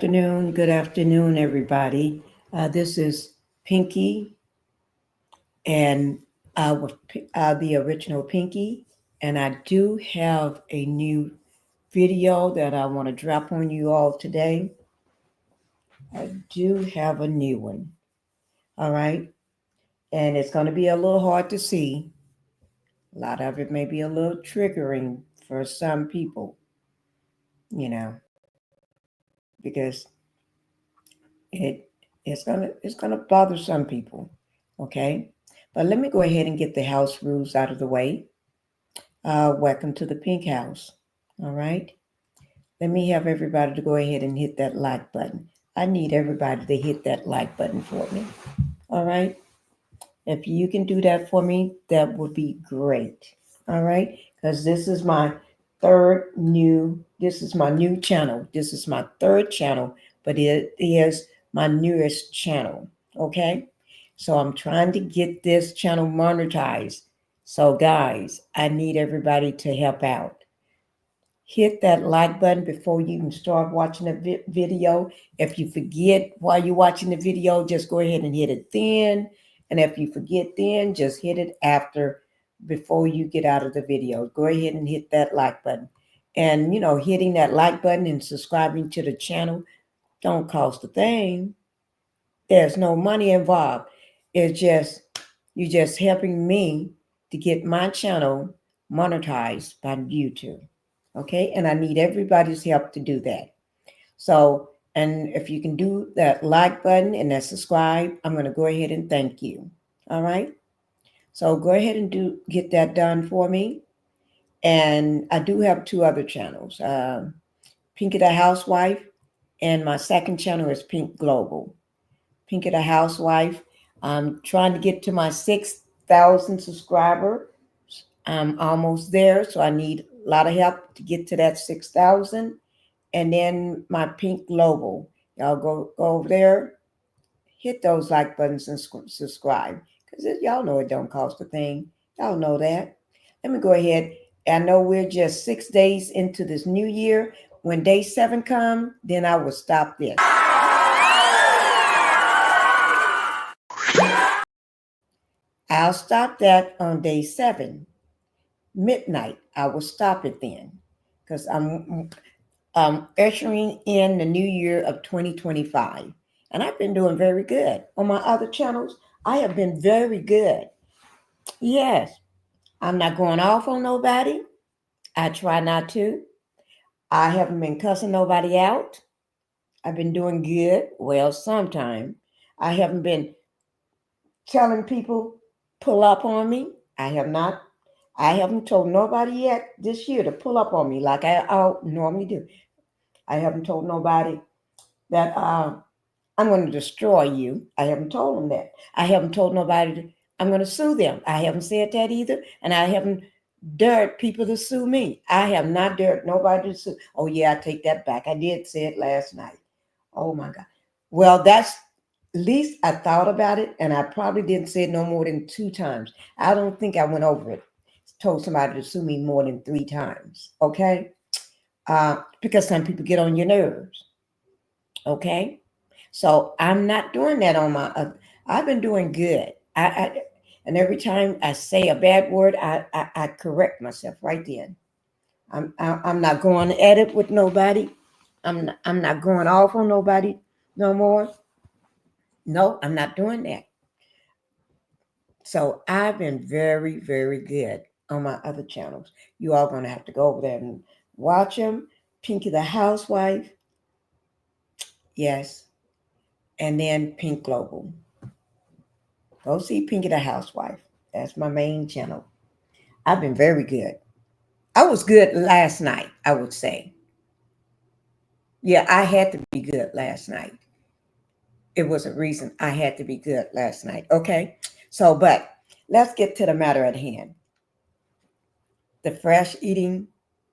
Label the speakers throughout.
Speaker 1: Good afternoon, everybody. This is Pinkie and the original Pinkie, and I do have a new video that I want to drop on you all today. I do have a new one, all right, and it's going to be a little hard to see. A lot of it may be a little triggering for some people, you know, because it it's gonna bother some people, okay? But let me go ahead and get the house rules out of the way. Welcome to the Pink House. All right. Let me have everybody to go ahead and hit that like button. I need everybody to hit that like button for me. All right. If you can do that for me, that would be great. All right. Because this is my new channel. This is my third channel, but it is my newest channel. Okay. So I'm trying to get this channel monetized. So, guys, I need everybody to help out. Hit that like button before you even start watching the video. If you forget while you're watching the video, just go ahead and hit it then. And if you forget then, just hit it after before you get out of the video. Go ahead and hit that like button. And, hitting that like button and subscribing to the channel don't cost a thing. There's no money involved. It's just, you're just helping me to get my channel monetized by YouTube. Okay, and I need everybody's help to do that. So, and if you can do that like button and that subscribe, I'm going to go ahead and thank you. All right. So go ahead and get that done for me. And I do have two other channels, Pinkie the Housewife, and my second channel is Pink Global. Pinkie the Housewife. I'm trying to get to my 6,000 subscriber. I'm almost there, so I need a lot of help to get to that 6,000. And then my Pink Global. Y'all go over there, hit those like buttons and subscribe. Because y'all know it don't cost a thing. Y'all know that. Let me go ahead. I know we're just 6 days into this new year. When day 7 come, then I will stop this. I'll stop that on day 7, midnight. I will stop it then, because I'm ushering in the new year of 2025, and I've been doing very good on my other channels. I have been very good. Yes, I'm not going off on nobody. I try not to. I haven't been cussing nobody out. I've been doing good. Well, sometime. I haven't been telling people pull up on me. I have not. I haven't told nobody yet this year to pull up on me like I normally do. I haven't told nobody that I'm going to destroy you. I haven't told them that. I haven't told nobody I'm going to sue them. I haven't said that either. And I haven't dared people to sue me. I have not dared nobody to sue. Oh, yeah, I take that back. I did say it last night. Oh, my God. Well, that's at least I thought about it, and I probably didn't say it no more than 2 times. I don't think I went over it. Told somebody to sue me more than 3 times. Okay? Because some people get on your nerves. Okay? So I'm not doing that on my. I've been doing good. And every time I say a bad word, I correct myself right then. I'm not going at it with nobody. I'm not going off on nobody no more. No, I'm not doing that. So I've been very, very good on my other channels. You all gonna have to go over there and watch them. Pinkie the Housewife, yes, and then Pink Global. Go see Pinkie the Housewife. That's my main channel. I've been very good. I was good last night, I would say. Yeah, I had to be good last night. It was a reason I had to be good last night. Okay. So, but let's get to the matter at hand. The fresh eating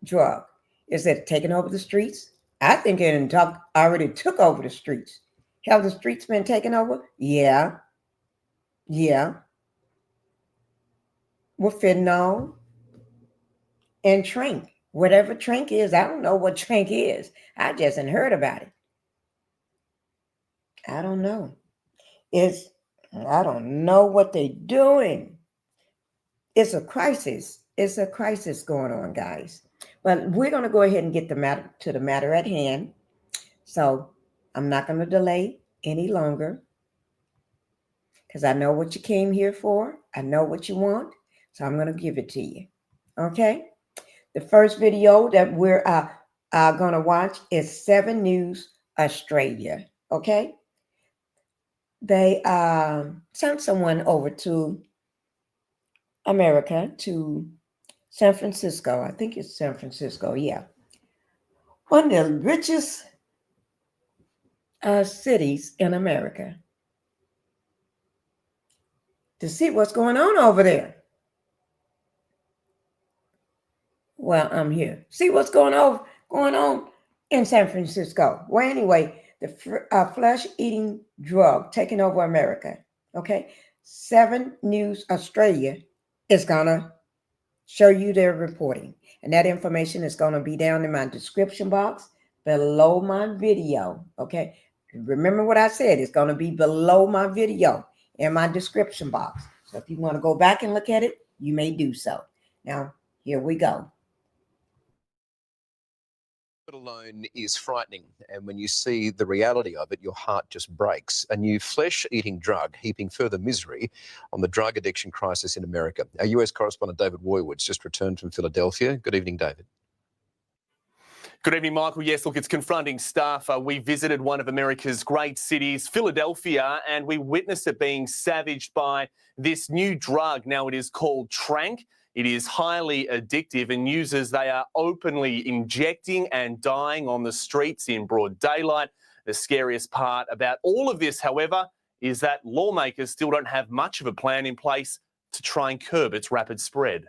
Speaker 1: drug. Is it taking over the streets? I think it already took over the streets. Have the streets been taken over? Yeah. Yeah. With fentanyl and Trink. Whatever Trink is, I don't know what Trink is. I just ain't heard about it. I don't know. It's I don't know what they're doing. It's a crisis. It's a crisis going on, guys. But we're going to go ahead and get the matter at hand. So I'm not going to delay any longer because I know what you came here for. I know what you want. So I'm going to give it to you. Okay. The first video that we're going to watch is 7 News Australia. Okay. They sent someone over to America, to San Francisco. I think it's San Francisco. Yeah. One of the richest cities in America to see what's going on over there. Well, I'm here. See what's going on in San Francisco. Well, anyway, the flesh-eating drug taking over America. Okay, 7 News Australia is gonna show you their reporting, and that information is gonna be down in my description box below my video. Okay, remember what I said? It's gonna be below my video in my description box. So if you want to go back and look at it, you may do so. Now, here we go.
Speaker 2: Alone is frightening, and when you see the reality of it, your heart just breaks. A new flesh-eating drug heaping further misery on the drug addiction crisis in America. Our US correspondent David Woywood's just returned from Philadelphia. Good evening, David.
Speaker 3: Good evening, Michael. Yes, look, it's confronting stuff. We visited one of America's great cities, Philadelphia, and we witnessed it being savaged by this new drug. Now, it is called Trank. It is highly addictive, and users, they are openly injecting and dying on the streets in broad daylight. The scariest part about all of this, however, is that lawmakers still don't have much of a plan in place to try and curb its rapid spread.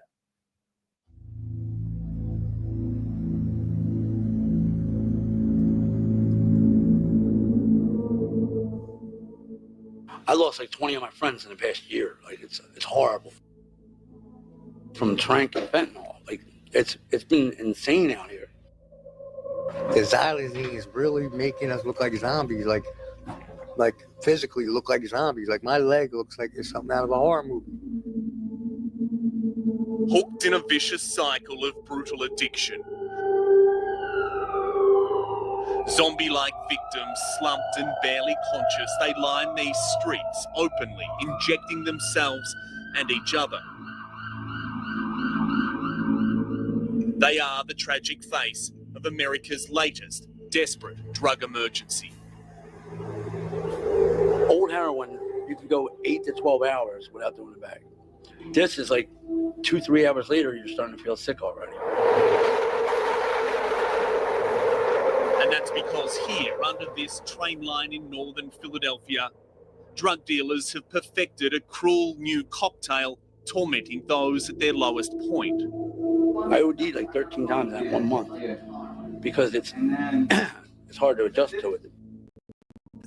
Speaker 4: I lost like 20 of my friends in the past year. Like it's horrible. From Trank and fentanyl, like it's been insane out here.
Speaker 5: The xylazine is really making us look like zombies, like physically look like zombies. Like my leg looks like it's something out of a horror movie.
Speaker 3: Hooked in a vicious cycle of brutal addiction. Zombie-like victims, slumped and barely conscious, they line these streets openly, injecting themselves and each other. They are the tragic face of America's latest desperate drug emergency.
Speaker 4: Old heroin, you could go 8 to 12 hours without doing a bag. This is like 2-3 hours later, you're starting to feel sick already.
Speaker 3: And that's because here, under this train line in northern Philadelphia, drug dealers have perfected a cruel new cocktail tormenting those at their lowest point.
Speaker 4: I OD'd like 13 times in 1 month because it's hard to adjust to it.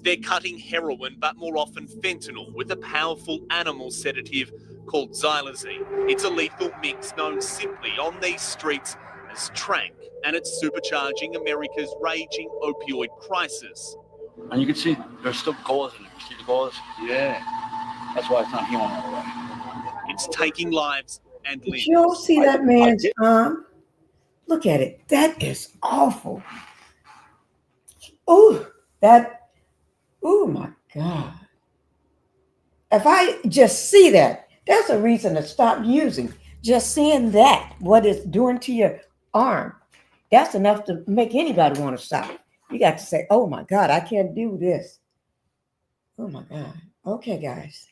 Speaker 3: They're cutting heroin, but more often fentanyl, with a powerful animal sedative called xylazine. It's a lethal mix known simply on these streets as Trank, and it's supercharging America's raging opioid crisis.
Speaker 4: And you can see there's still gauze in there. See the gauze? Yeah. That's why it's not healing all the way.
Speaker 3: It's taking lives and
Speaker 1: Did
Speaker 3: limbs.
Speaker 1: you all see that man's arm? Look at it. That is awful. Oh, oh my God. If I just see that, that's a reason to stop using. Just seeing that, what it's doing to your arm, that's enough to make anybody want to stop. You got to say, oh my God, I can't do this. Oh my God. Okay, guys.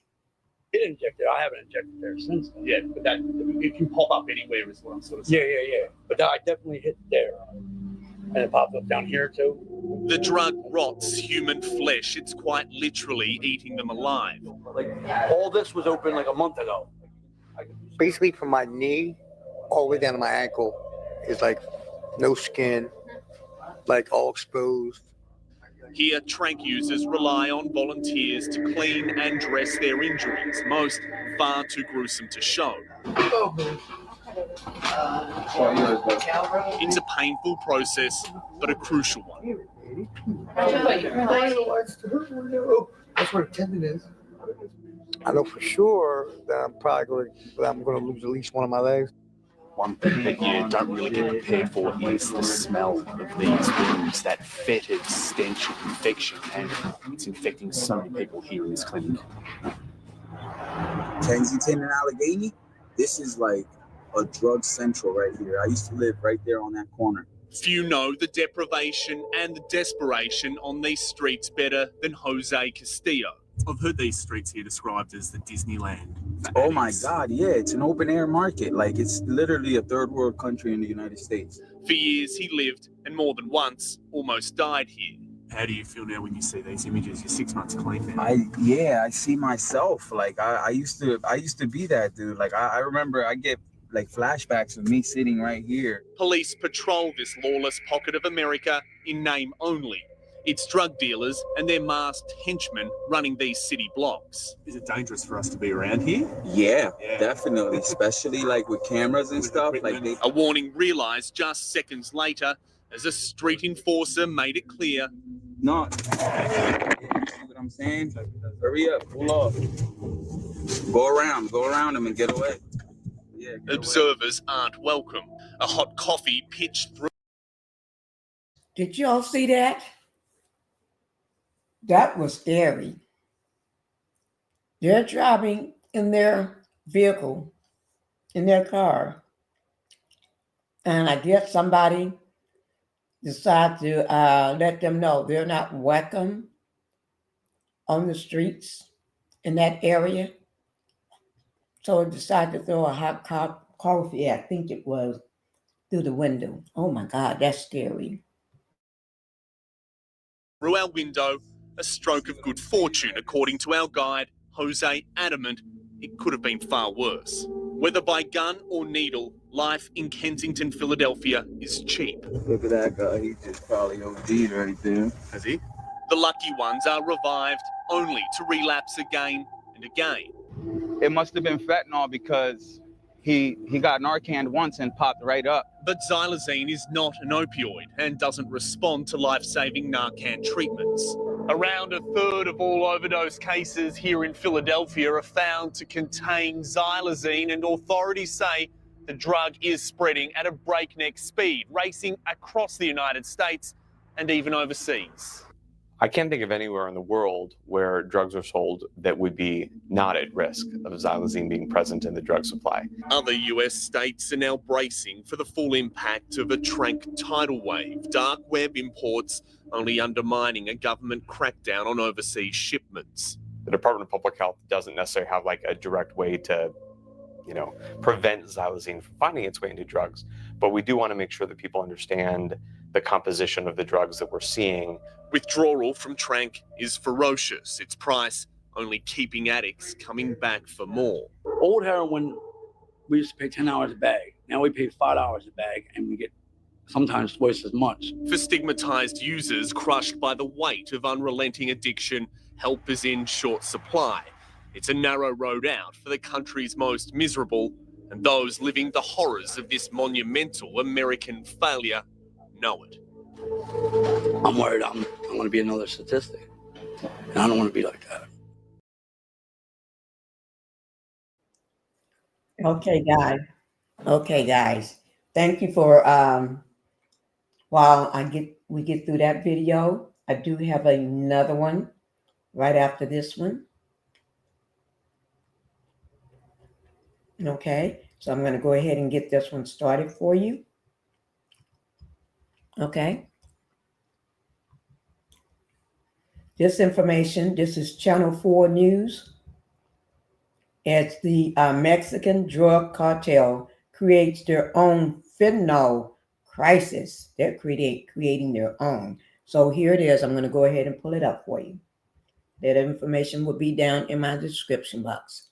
Speaker 4: Get injected. I haven't injected there since then.
Speaker 3: Yeah, but that it can pop up anywhere is what I'm sort of saying.
Speaker 4: Yeah. But I definitely hit there. And it popped up down here too.
Speaker 3: The drug rots human flesh. It's quite literally eating them alive.
Speaker 4: Like all this was open like a month ago.
Speaker 5: Basically from my knee all the way down to my ankle is like no skin, like all exposed.
Speaker 3: Here, Trank users rely on volunteers to clean and dress their injuries, most far too gruesome to show. It's a painful process, but a crucial one.
Speaker 5: That's what a tendon is. I know for sure that I'm gonna lose at least one of my legs.
Speaker 6: One thing that you don't really get prepared for is the smell of these wounds, that fetid stench of infection, and it's infecting so many people here in this clinic.
Speaker 7: Kensington and Allegheny, this is like a drug central right here. I used to live right there on that corner.
Speaker 3: Few know the deprivation and the desperation on these streets better than Jose Castillo.
Speaker 6: I've heard these streets here described as the Disneyland.
Speaker 7: Oh my God, yeah, it's an open air market. Like, it's literally a third world country in the United States.
Speaker 3: For years he lived, and more than once almost died here.
Speaker 6: How do you feel now when you see these images? You're 6 months clean now.
Speaker 7: I see myself. Like, I used to be that dude. Like, I remember I get like flashbacks of me sitting right here.
Speaker 3: Police patrol this lawless pocket of America in name only. It's drug dealers and their masked henchmen running these city blocks.
Speaker 6: Is it dangerous for us to be around here?
Speaker 7: Yeah, definitely. Especially like with cameras and stuff. Like
Speaker 3: A warning realised just seconds later as a street enforcer made it clear.
Speaker 7: No. See what I'm saying? Hurry up, pull off. Go around them and get away. Yeah,
Speaker 3: Observers aren't welcome. A hot coffee pitched through.
Speaker 1: Did y'all see that? That was scary. They're driving in their vehicle, in their car, and I guess somebody decided to let them know they're not welcome on the streets in that area. So I decided to throw a hot coffee, I think it was, through the window. Oh my God, that's scary.
Speaker 3: Through our window, a stroke of good fortune, according to our guide, Jose, adamant it could have been far worse. Whether by gun or needle, life in Kensington, Philadelphia is cheap.
Speaker 7: Look at that guy, he just probably OD'd right there.
Speaker 3: Has he? The lucky ones are revived only to relapse again and again.
Speaker 8: It must have been fentanyl because he got Narcan once and popped right up.
Speaker 3: But xylazine is not an opioid and doesn't respond to life-saving Narcan treatments. Around a third of all overdose cases here in Philadelphia are found to contain xylazine, and authorities say the drug is spreading at a breakneck speed, racing across the United States and even overseas.
Speaker 9: I can't think of anywhere in the world where drugs are sold that would be not at risk of xylazine being present in the drug supply.
Speaker 3: Other US states are now bracing for the full impact of a trank tidal wave, dark web imports only undermining a government crackdown on overseas shipments.
Speaker 9: The Department of Public Health doesn't necessarily have like a direct way to, prevent xylazine from finding its way into drugs, but we do want to make sure that people understand the composition of the drugs that we're seeing.
Speaker 3: Withdrawal from trank is ferocious, its price only keeping addicts coming back for more.
Speaker 4: Old heroin, we used to pay $10 a bag. Now we pay $5 a bag, and we get sometimes twice as much.
Speaker 3: For stigmatized users crushed by the weight of unrelenting addiction, help is in short supply. It's a narrow road out for the country's most miserable, and those living the horrors of this monumental American failure know it.
Speaker 4: I'm worried I'm going to be another statistic, and I don't want to be like that.
Speaker 1: Okay, guys. Thank you for while we get through that video, I do have another one right after this one. Okay, so I'm going to go ahead and get this one started for you. Okay. This information, this is Channel 4 News. As the Mexican drug cartel creates their own fentanyl crisis. They're creating their own. So here it is. I'm going to go ahead and pull it up for you. That information will be down in my description box.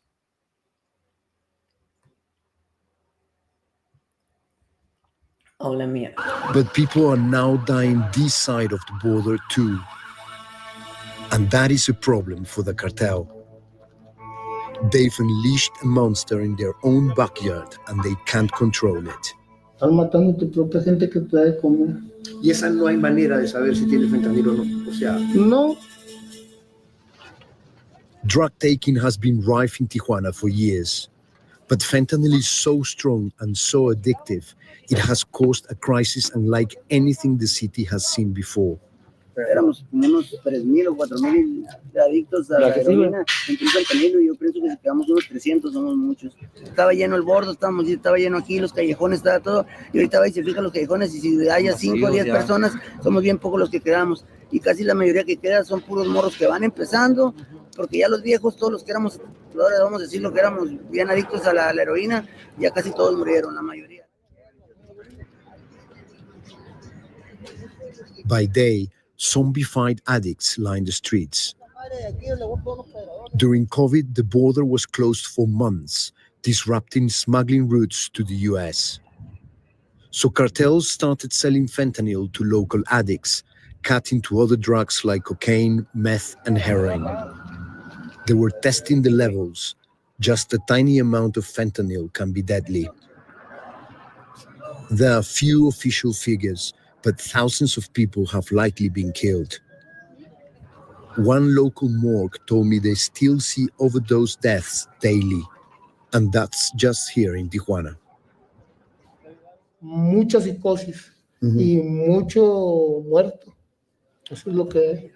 Speaker 1: Oh, let me.
Speaker 10: But people are now dying this side of the border too. And that is a problem for the cartel. They've unleashed a monster in their own backyard and they can't control it. Y esa no hay manera de saber si tiene fentanilo o no. O sea,
Speaker 11: No.
Speaker 10: Drug taking has been rife in Tijuana for years, but fentanyl is so strong and so addictive, it has caused a crisis unlike anything the city has seen before.
Speaker 11: Éramos como unos 3,000 o 4,000 adictos a la heroína, entre el fentanilo, y yo pienso que si quedamos unos 300 somos muchos. Estaba lleno el bordo, estaba lleno aquí, los callejones, estaba todo, y ahorita va y se fijan los callejones, y si hay 5 o 10 personas, somos bien pocos los que quedamos, y casi la mayoría que queda son puros morros que van empezando, porque ya los viejos, todos los que éramos, ahora vamos a decir lo que éramos bien adictos a la heroína, ya casi todos murieron, la mayoría.
Speaker 10: By day, zombified addicts line the streets. During COVID, the border was closed for months, disrupting smuggling routes to the US. So cartels started selling fentanyl to local addicts, cutting to other drugs like cocaine, meth, and heroin. They were testing the levels. Just a tiny amount of fentanyl can be deadly. There are few official figures, but thousands of people have likely been killed. One local morgue told me they still see overdose deaths daily, and that's just here in Tijuana.
Speaker 11: Mucha psicosis y mucho muerto. Eso es lo que hay.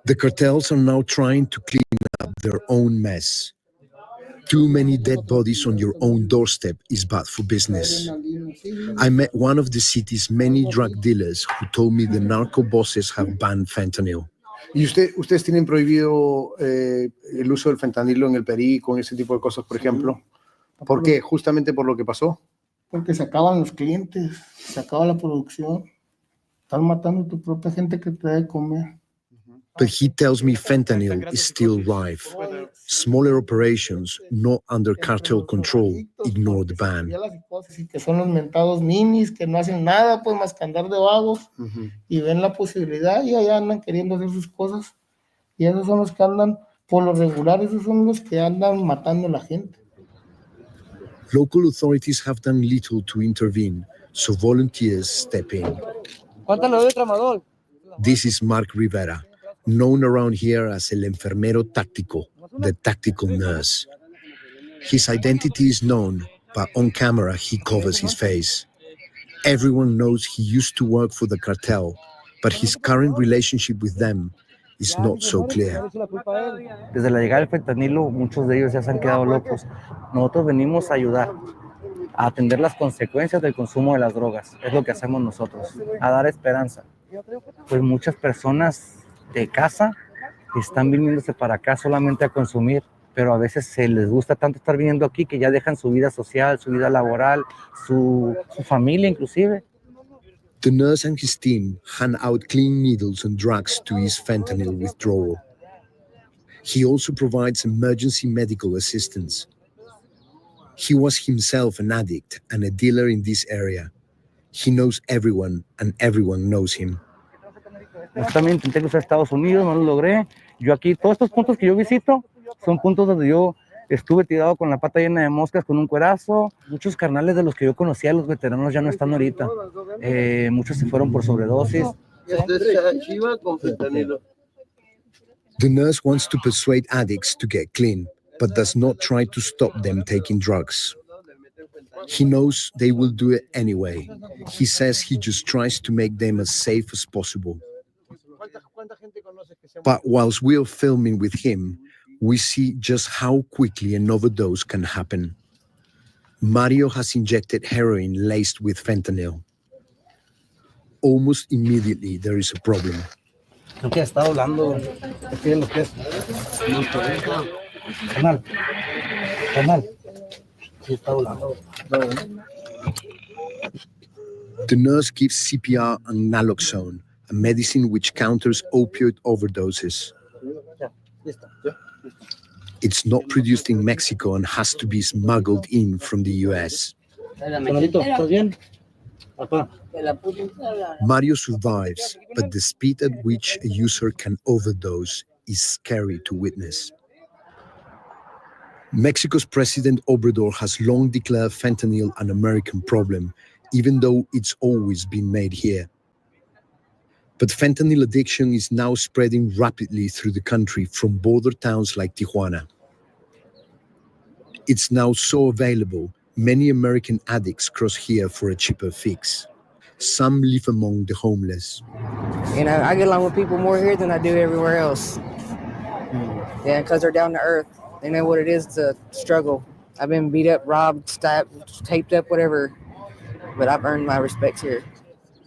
Speaker 10: The cartels are now trying to clean up their own mess. Too many dead bodies on your own doorstep is bad for business. I met one of the city's many drug dealers who told me the narco bosses have banned fentanyl.
Speaker 12: ¿Y ustedes tienen prohibido el uso del fentanilo en el perico, en ese tipo de cosas, por ejemplo? ¿Por qué? ¿Justamente por lo que pasó?
Speaker 11: Porque se acaban los clientes, se acaba la producción. Están matando a tu propia gente que te da de comer.
Speaker 10: But he tells me fentanyl is still rife. Smaller operations, not under cartel control, ignore the ban.
Speaker 11: Que son los mentados ninis que no hacen nada, pues más que andar de vagos y ven la posibilidad y allá andan queriendo hacer sus cosas. Y esos son los que andan, por lo regular, esos son los que andan matando a la gente.
Speaker 10: Local authorities have done little to intervene, so volunteers step in. This is Mark Rivera, known around here as el enfermero táctico, the tactical nurse. His identity is known, but on camera he covers his face. Everyone knows he used to work for the cartel, but his current relationship with them is not so clear.
Speaker 13: Desde la llegada del fentanilo, muchos de ellos ya se han quedado locos. Nosotros venimos a ayudar, a atender las consecuencias del consumo de las drogas. Es lo que hacemos nosotros, a dar esperanza. Pues muchas personas de casa están viniéndose para acá solamente a consumir, pero a veces se les gusta tanto estar viniendo aquí que ya dejan su vida social, su vida laboral, su familia inclusive.
Speaker 10: The nurse and his team hand out clean needles and drugs to ease fentanyl withdrawal. He also provides emergency medical assistance. He was himself an addict and a dealer in this area. He knows everyone and everyone knows him.
Speaker 13: Yo también intenté cruzar a Estados Unidos, no lo logré. Yo aquí, todos estos puntos que yo visito son puntos donde yo estuve tirado con la pata llena de moscas, con un cuerazo. Muchos carnales de los que yo conocía, los veteranos, ya no están ahorita. Muchos se fueron por sobredosis.
Speaker 10: The nurse wants to persuade addicts to get clean, but does not try to stop them taking drugs. He knows they will do it anyway. He says he just tries to make them as safe as possible. But whilst we are filming with him, we see just how quickly an overdose can happen. Mario has injected heroin laced with fentanyl. Almost immediately, there is a problem.
Speaker 13: Creo que está hablando. ¿Qué es lo que es? Canal. Sí, está hablando.
Speaker 10: The nurse gives CPR and naloxone, a medicine which counters opioid overdoses. It's not produced in Mexico and has to be smuggled in from the US. Mario survives, but the speed at which a user can overdose is scary to witness. Mexico's President Obrador has long declared fentanyl an American problem, even though it's always been made here. But fentanyl addiction is now spreading rapidly through the country from border towns like Tijuana. It's now so available, many American addicts cross here for a cheaper fix. Some live among the homeless.
Speaker 14: And I get along with people more here than I do everywhere else. Yeah, because they're down to earth. They know what it is to struggle. I've been beat up, robbed, stabbed, taped up, whatever. But I've earned my respect here.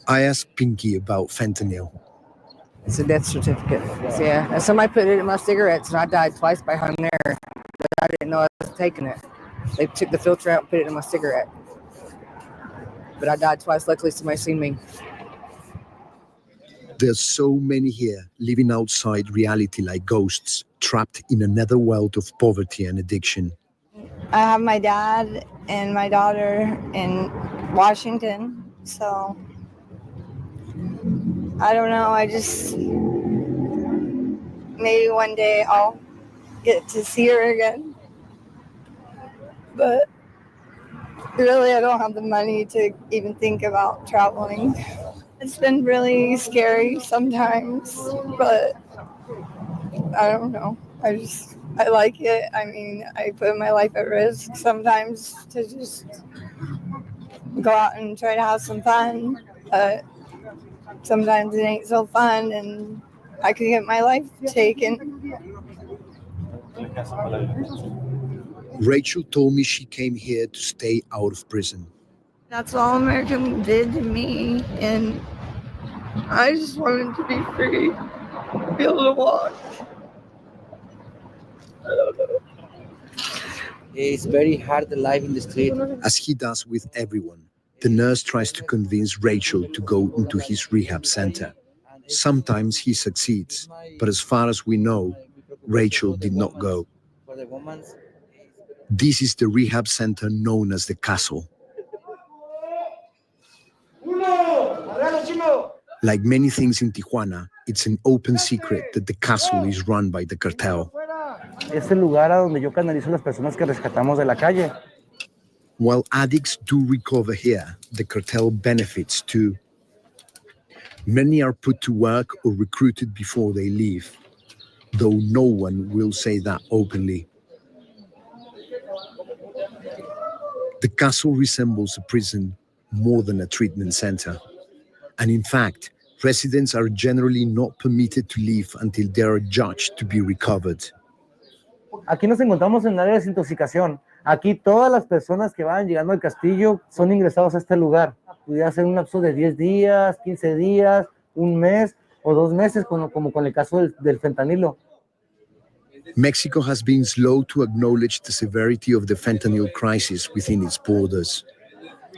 Speaker 10: I asked Pinkie about fentanyl.
Speaker 14: It's a death certificate. So, yeah, and somebody put it in my cigarettes, and I died twice by hung there. But I didn't know I was taking it. They took the filter out and put it in my cigarette. But I died twice. Luckily, somebody seen me.
Speaker 10: There's so many here living outside reality like ghosts, trapped in another world of poverty and addiction.
Speaker 15: I have my dad and my daughter in Washington, so I don't know. I just maybe one day I'll get to see her again, but really I don't have the money to even think about traveling. It's been really scary sometimes, but I don't know. I like it. I mean, I put my life at risk sometimes to just go out and try to have some fun. But sometimes it ain't so fun, and I could get my life taken.
Speaker 10: Rachel told me she came here to stay out of prison.
Speaker 15: That's all America did to me, and I just wanted to be free, be able to walk. I don't know.
Speaker 13: It's very hard life in the street.
Speaker 10: As he does with everyone, the nurse tries to convince Rachel to go into his rehab center. Sometimes he succeeds, but as far as we know, Rachel did not go. This is the rehab center known as the Castle. Like many things in Tijuana, it's an open secret that the Castle is run by the cartel.
Speaker 13: Es el lugar a donde yo canalizo las personas que rescatamos de la calle.
Speaker 10: While addicts do recover here, the cartel benefits too. Many are put to work or recruited before they leave, though no one will say that openly. The Castle resembles a prison more than a treatment center. And in fact, residents are generally not permitted to leave until they are judged to be recovered.
Speaker 13: Aquí nos encontramos en el área de desintoxicación. Aquí todas las personas que van llegando al castillo son ingresados a este lugar. Pudiera ser un lapso de 10 días, 15 días, un mes o 2 meses, como con el caso del fentanilo.
Speaker 10: Mexico has been slow to acknowledge the severity of the fentanyl crisis within its borders.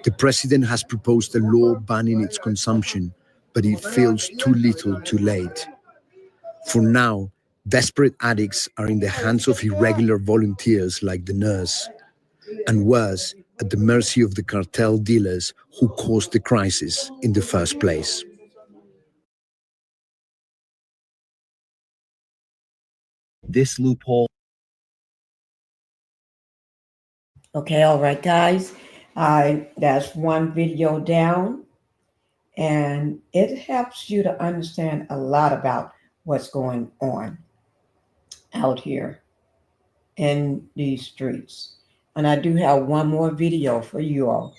Speaker 10: The president has proposed a law banning its consumption, but it feels too little too late. For now, desperate addicts are in the hands of irregular volunteers like the nurse, and worse, at the mercy of the cartel dealers who caused the crisis in the first place.
Speaker 13: This loophole.
Speaker 1: Okay, all right, guys. That's one video down, and it helps you to understand a lot about what's going on out here in these streets. And I do have one more video for you all.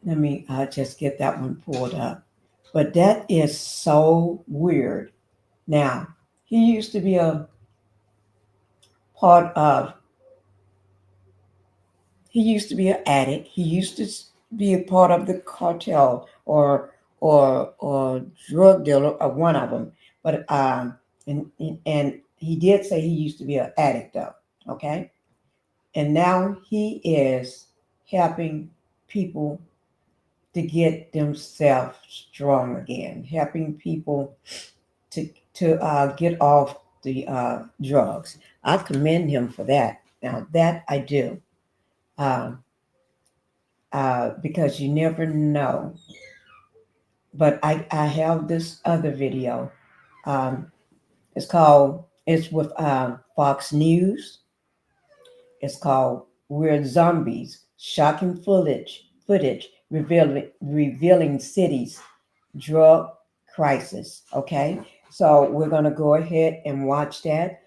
Speaker 1: Let me just get that one pulled up. But that is so weird. Now, he used to be a part of, he used to be an addict. He used to be a part of the cartel or drug dealer, or one of them. But and he did say he used to be an addict though. Okay. And now he is helping people to get themselves strong again, helping people to get off the drugs. I commend him for that. Now that I do, because you never know. But I have this other video. It's with Fox News. It's called "We're Zombies," shocking footage revealing cities' drug crisis. Okay, so we're going to go ahead and watch that.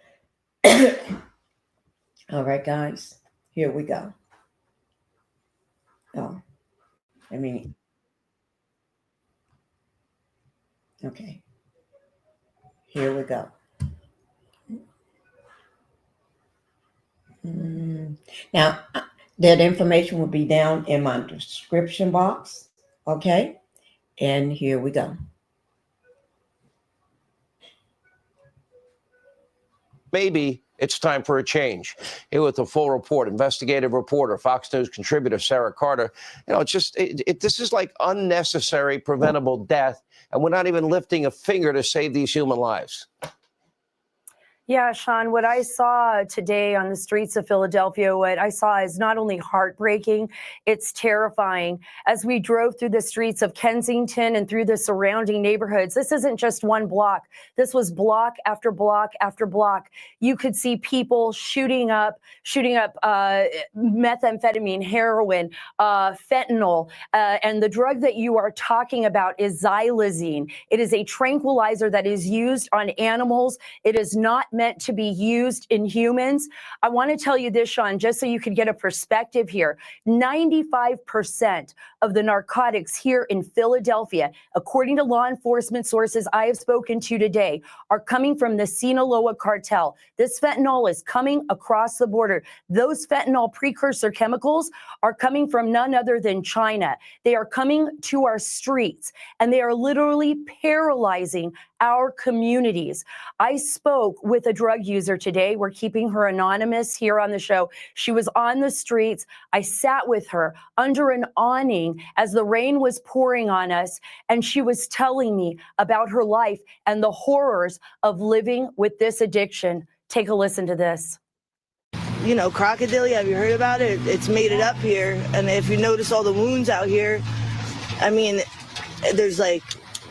Speaker 1: All right, guys, here we go. Oh, I mean, okay, here we go. Now, that information will be down in my description box. Okay, and here we go.
Speaker 16: Maybe it's time for a change. Here with the full report, investigative reporter, Fox News contributor Sarah Carter. You know, this is like unnecessary preventable death, and we're not even lifting a finger to save these human lives.
Speaker 17: Yeah, Sean, what I saw today on the streets of Philadelphia, what I saw is not only heartbreaking, it's terrifying. As we drove through the streets of Kensington and through the surrounding neighborhoods, this isn't just one block. This was block after block after block. You could see people shooting up methamphetamine, heroin, fentanyl, and the drug that you are talking about is xylazine. It is a tranquilizer that is used on animals. It is not meant to be used in humans. I want to tell you this, Sean, just so you could get a perspective here. 95% of the narcotics here in Philadelphia, according to law enforcement sources I have spoken to today, are coming from the Sinaloa cartel. This fentanyl is coming across the border. Those fentanyl precursor chemicals are coming from none other than China. They are coming to our streets, and they are literally paralyzing our communities. I spoke with a drug user today. We're keeping her anonymous here on the show. She was on the streets. I sat with her under an awning as the rain was pouring on us, and she was telling me about her life and the horrors of living with this addiction. Take a listen to this.
Speaker 18: You know, crocodile, have you heard about it? It's made it up here. And if you notice all the wounds out here, I mean, there's like,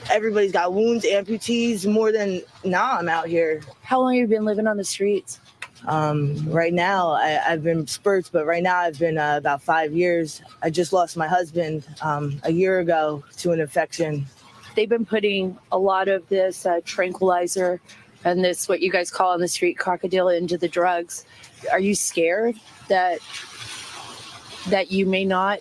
Speaker 18: everybody's got wounds, amputees, more than I'm out here.
Speaker 17: How long have you been living on the streets?
Speaker 18: Right now, I've been spurts, but right now I've been about 5 years. I just lost my husband a year ago to an infection.
Speaker 17: They've been putting a lot of this tranquilizer and this, what you guys call on the street, crocodile, into the drugs. Are you scared that you may not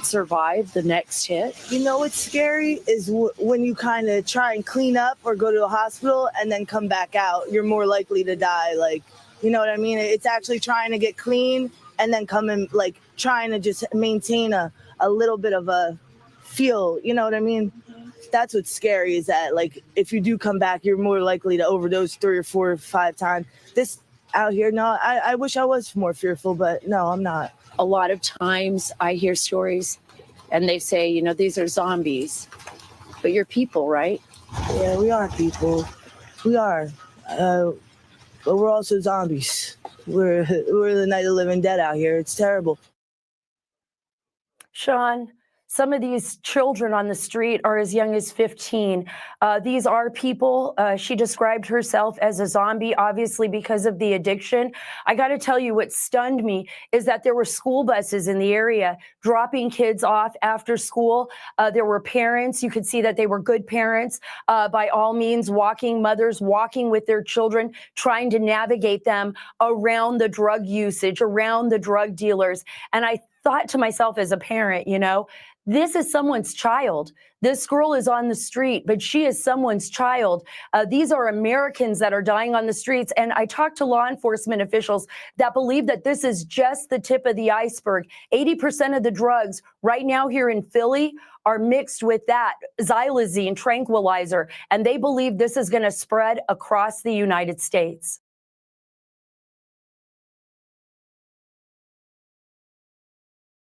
Speaker 17: survive the next hit?
Speaker 18: You know what's scary is when you kind of try and clean up or go to a hospital and then come back out, you're more likely to die. Like, you know what I mean? It's actually trying to get clean and then coming, like trying to just maintain a little bit of a feel, you know what I mean? That's what's scary, is that like if you do come back, you're more likely to overdose 3 or 4 or 5 times. This out here, no, I wish I was more fearful, but no, I'm not.
Speaker 17: A lot of times I hear stories and they say, you know, these are zombies, but you're people, right?
Speaker 18: Yeah, we are people. We are. But we're also zombies. We're the Night of the Living Dead out here. It's terrible.
Speaker 17: Sean, some of these children on the street are as young as 15. These are people. She described herself as a zombie, obviously because of the addiction. I got to tell you, what stunned me is that there were school buses in the area dropping kids off after school. There were parents. You could see that they were good parents, by all means, mothers walking with their children, trying to navigate them around the drug usage, around the drug dealers. And I thought to myself as a parent, you know, this is someone's child. This girl is on the street, but she is someone's child. These are Americans that are dying on the streets. And I talked to law enforcement officials that believe that this is just the tip of the iceberg. 80% of the drugs right now here in Philly are mixed with that xylazine tranquilizer. And they believe this is going to spread across the United States.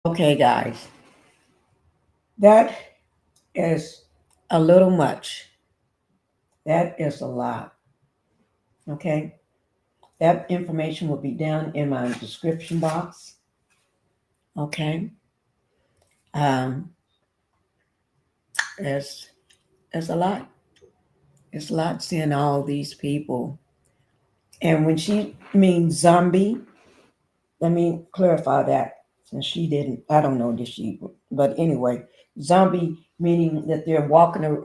Speaker 1: Okay, guys. That is a little much. That is a lot. Okay. That information will be down in my description box. Okay. It's a lot. It's a lot seeing all these people. And when she means zombie, let me clarify that, since she didn't, I don't know, did she? But anyway, zombie meaning that they're walking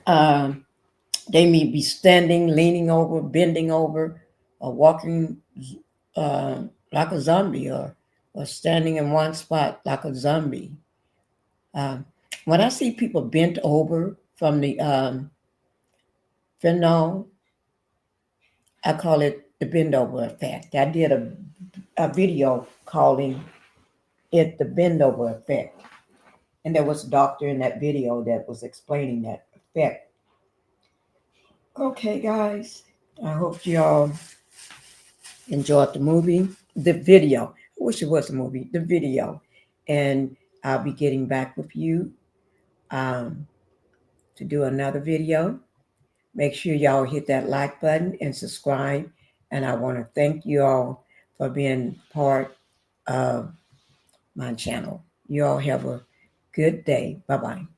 Speaker 1: they may be standing, leaning over, bending over, or walking like a zombie, or standing in one spot like a zombie. When I see people bent over from the fentanyl, I call it the bend over effect. I did a video calling it the bend over effect. And there was a doctor in that video that was explaining that effect. Okay, guys, I hope y'all enjoyed the video. I wish it was a movie, the video. And I'll be getting back with you to do another video. Make sure y'all hit that like button and subscribe. And I want to thank you all for being part of my channel. You all have a good day. Bye-bye.